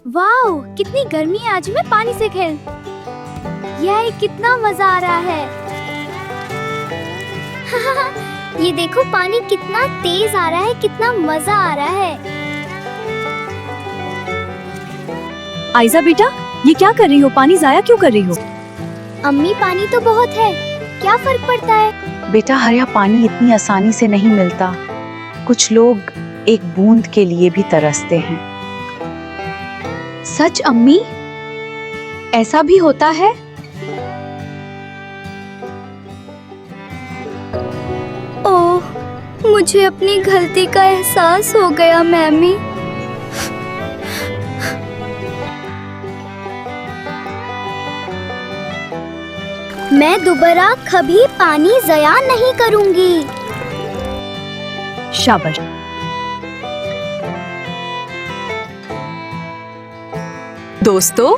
Wow, कितनी गर्मी है आज। मैं पानी से खेल। यह कितना मजा आ रहा है। ये देखो पानी कितना तेज आ रहा है, कितना मजा आ रहा है। आयजा बेटा, ये क्या कर रही हो? पानी जाया क्यों कर रही हो? अम्मी पानी तो बहुत है, क्या फर्क पड़ता है? बेटा, हरा पानी इतनी आसानी से नहीं मिलता। कुछ लोग एक बूंद के लिए भी तरसते हैं। सच अम्मी, ऐसा भी होता है? ओह, मुझे अपनी गलती का एहसास हो गया मैमी। मैं दोबारा कभी पानी ज़या नहीं करूंगी। शाबाश। दोस्तों,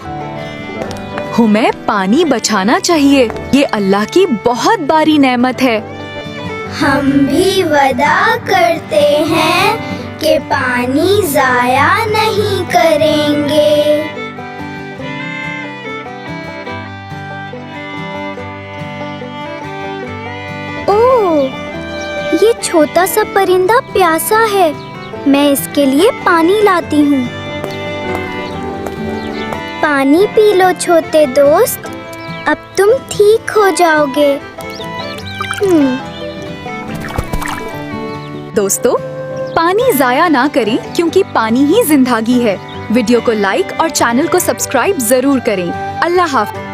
हमें पानी बचाना चाहिए। ये अल्लाह की बहुत बड़ी नेमत है। हम भी वादा करते हैं कि पानी ज़ाया नहीं करेंगे। ओह, ये छोटा सा परिंदा प्यासा है। मैं इसके लिए पानी लाती हूँ। पानी पी लो छोटे दोस्त, अब तुम ठीक हो जाओगे। दोस्तों, पानी जाया ना करें क्योंकि पानी ही जिंदगी है। वीडियो को लाइक और चैनल को सब्सक्राइब जरूर करें। अल्लाह हाफ़िज़।